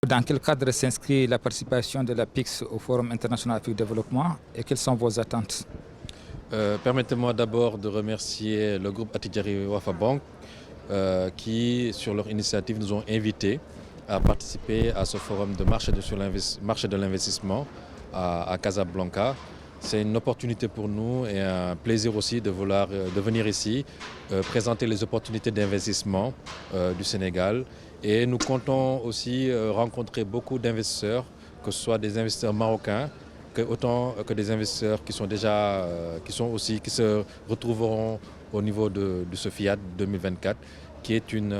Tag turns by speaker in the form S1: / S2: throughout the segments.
S1: Dans quel cadre s'inscrit la participation de la PIX au Forum international Afrique Développement et quelles sont vos attentes?
S2: Permettez-moi d'abord de remercier le groupe Attijari Wafa Bank qui, sur leur initiative, nous ont invités à participer à ce forum de marché de l'investissement à Casablanca. C'est une opportunité pour nous et un plaisir aussi de venir ici présenter les opportunités d'investissement du Sénégal. Et nous comptons aussi rencontrer beaucoup d'investisseurs, que ce soit des investisseurs marocains, autant que des investisseurs qui se retrouveront au niveau de ce FIAT 2024, qui est une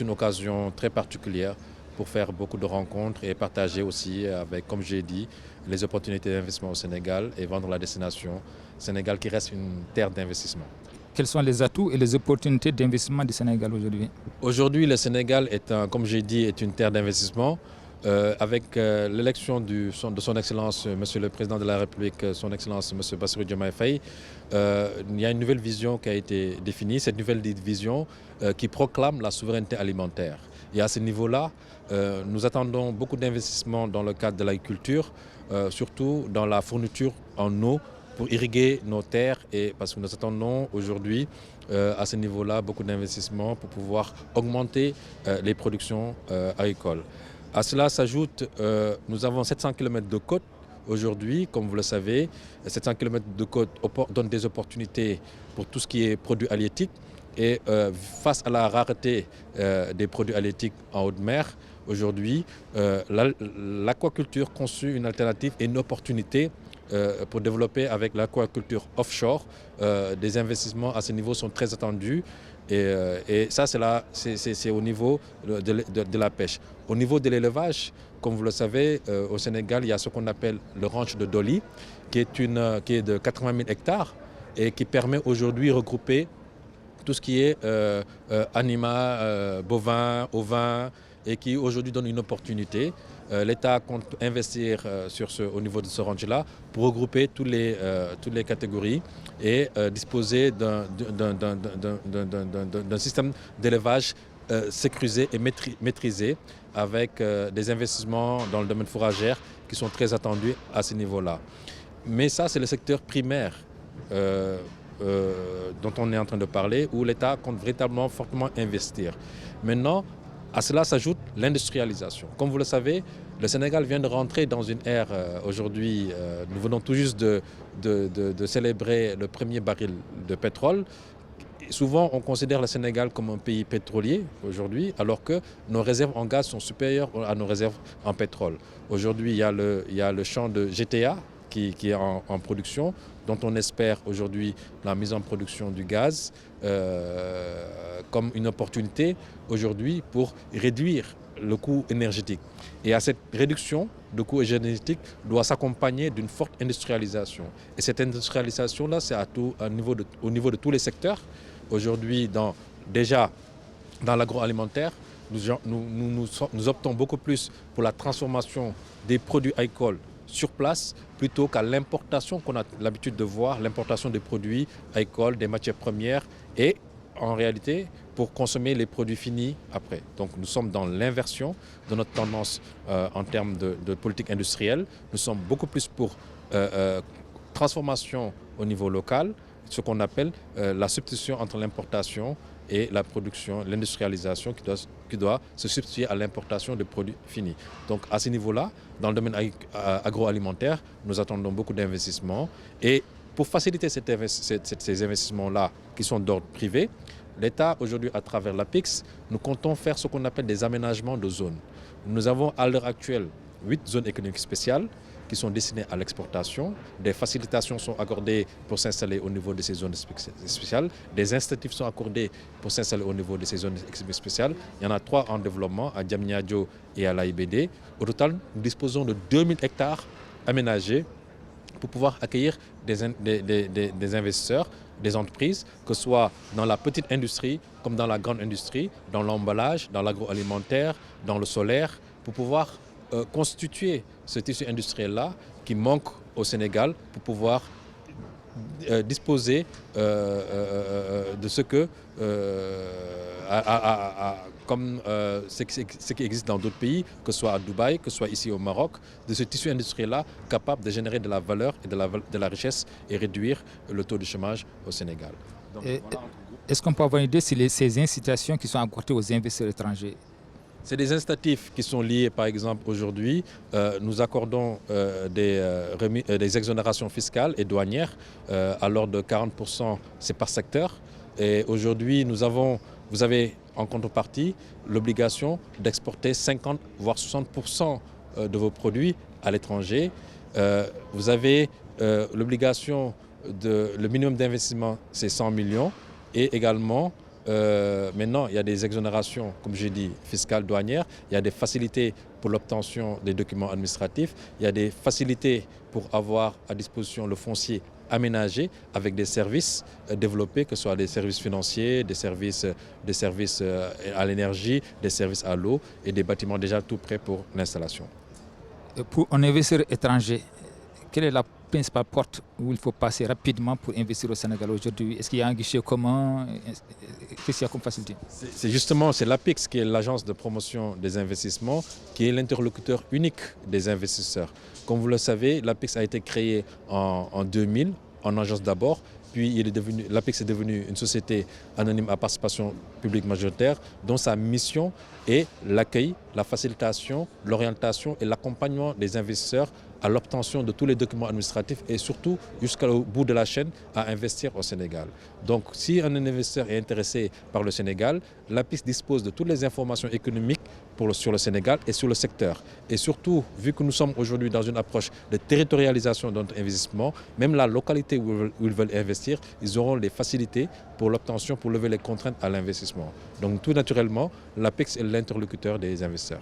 S2: occasion très particulière pour faire beaucoup de rencontres et partager aussi avec, comme j'ai dit, les opportunités d'investissement au Sénégal et vendre la destination Sénégal qui reste une terre d'investissement.
S1: Quels sont les atouts et les opportunités d'investissement du Sénégal aujourd'hui?
S2: Aujourd'hui, le Sénégal comme j'ai dit, est une terre d'investissement. Avec l'élection de son Excellence, Monsieur le Président de la République, son Excellence, Monsieur Bassirou Diomaye Faye, il y a une nouvelle vision qui a été définie, cette nouvelle vision qui proclame la souveraineté alimentaire. Et à ce niveau-là, nous attendons beaucoup d'investissements dans le cadre de l'agriculture, surtout dans la fourniture en eau pour irriguer nos terres, et parce que nous attendons aujourd'hui à ce niveau-là beaucoup d'investissements pour pouvoir augmenter les productions agricoles. À cela s'ajoute, nous avons 700 km de côte aujourd'hui, comme vous le savez. 700 km de côte donnent des opportunités pour tout ce qui est produits halieutiques. Et face à la rareté des produits halieutiques en haute mer, aujourd'hui, l'aquaculture conçut une alternative et une opportunité pour développer avec l'aquaculture offshore. Des investissements à ce niveau sont très attendus. Et ça, c'est au niveau de la pêche. Au niveau de l'élevage, comme vous le savez, au Sénégal, il y a ce qu'on appelle le ranch de Doli, qui est de 80 000 hectares et qui permet aujourd'hui de regrouper tout ce qui est animal, bovin, ovin, et qui aujourd'hui donne une opportunité. L'État compte investir au niveau de ce ranch-là pour regrouper toutes les catégories et disposer d'un système d'élevage sécurisé et maîtrisé avec des investissements dans le domaine fourragère qui sont très attendus à ce niveau-là. Mais ça, c'est le secteur primaire dont on est en train de parler, où l'État compte véritablement fortement investir. Maintenant, à cela s'ajoute l'industrialisation. Comme vous le savez, le Sénégal vient de rentrer dans une ère aujourd'hui. Nous venons tout juste de célébrer le premier baril de pétrole. Souvent, on considère le Sénégal comme un pays pétrolier aujourd'hui, alors que nos réserves en gaz sont supérieures à nos réserves en pétrole. Aujourd'hui, il y a le champ de GTA qui est en production, dont on espère aujourd'hui la mise en production du gaz comme une opportunité aujourd'hui pour réduire le coût énergétique. Et à cette réduction de coût énergétique doit s'accompagner d'une forte industrialisation. Et cette industrialisation-là, c'est au niveau de tous les secteurs. Aujourd'hui, déjà dans l'agroalimentaire, nous optons beaucoup plus pour la transformation des produits agricoles sur place plutôt qu'à l'importation qu'on a l'habitude de voir, l'importation des produits agricoles, des matières premières et en réalité pour consommer les produits finis après. Donc nous sommes dans l'inversion de notre tendance en termes de politique industrielle. Nous sommes beaucoup plus pour transformation au niveau local, ce qu'on appelle la substitution entre l'importation et la production, l'industrialisation qui doit se substituer à l'importation de produits finis. Donc à ce niveau-là, dans le domaine agroalimentaire, nous attendons beaucoup d'investissements. Et pour faciliter ces investissements-là qui sont d'ordre privé, l'État, aujourd'hui, à travers la PIX, nous comptons faire ce qu'on appelle des aménagements de zones. Nous avons à l'heure actuelle 8 zones économiques spéciales qui sont destinées à l'exportation. Des facilitations sont accordées pour s'installer au niveau de ces zones spéciales. Des incitatifs sont accordés pour s'installer au niveau de ces zones spéciales. Il y en a 3 en développement, à Diamniadio et à l'AIBD. Au total, nous disposons de 2000 hectares aménagés pour pouvoir accueillir des investisseurs, des entreprises, que ce soit dans la petite industrie comme dans la grande industrie, dans l'emballage, dans l'agroalimentaire, dans le solaire, pour pouvoir constituer ce tissu industriel-là qui manque au Sénégal pour pouvoir disposer de ce que comme ce qui existe dans d'autres pays, que ce soit à Dubaï, que ce soit ici au Maroc, de ce tissu industriel-là capable de générer de la valeur et de la richesse et réduire le taux de chômage au Sénégal. Donc,
S1: est-ce qu'on peut avoir une idée sur ces incitations qui sont accordées aux investisseurs étrangers?
S2: C'est des incitatifs qui sont liés, par exemple, aujourd'hui, nous accordons des exonérations fiscales et douanières à l'ordre de 40%, c'est par secteur. Et aujourd'hui, vous avez en contrepartie l'obligation d'exporter 50 voire 60% de vos produits à l'étranger. Vous avez l'obligation le minimum d'investissement, c'est 100 millions. Et également, maintenant, il y a des exonérations, comme j'ai dit, fiscales, douanières. Il y a des facilités pour l'obtention des documents administratifs. Il y a des facilités pour avoir à disposition le foncier aménagé avec des services développés, que ce soit des services financiers, des services à l'énergie, des services à l'eau et des bâtiments déjà tout prêts pour l'installation.
S1: Pour un investisseur étranger, quelle est la principale porte où il faut passer rapidement pour investir au Sénégal aujourd'hui? Est-ce qu'il y a un guichet commun? Qu'est-ce qu'il y a comme facilité?
S2: C'est l'APIX qui est l'agence de promotion des investissements, qui est l'interlocuteur unique des investisseurs. Comme vous le savez, l'APIX a été créé en 2000, en agence d'abord, puis l'APIX est devenu une société anonyme à participation publique majoritaire dont sa mission est l'accueil, la facilitation, l'orientation et l'accompagnement des investisseurs à l'obtention de tous les documents administratifs et surtout jusqu'au bout de la chaîne à investir au Sénégal. Donc si un investisseur est intéressé par le Sénégal, l'APIX dispose de toutes les informations économiques sur le Sénégal et sur le secteur. Et surtout, vu que nous sommes aujourd'hui dans une approche de territorialisation de notre investissement, même la localité où ils veulent investir, ils auront les facilités pour l'obtention, pour lever les contraintes à l'investissement. Donc tout naturellement, l'APIX est l'interlocuteur des investisseurs.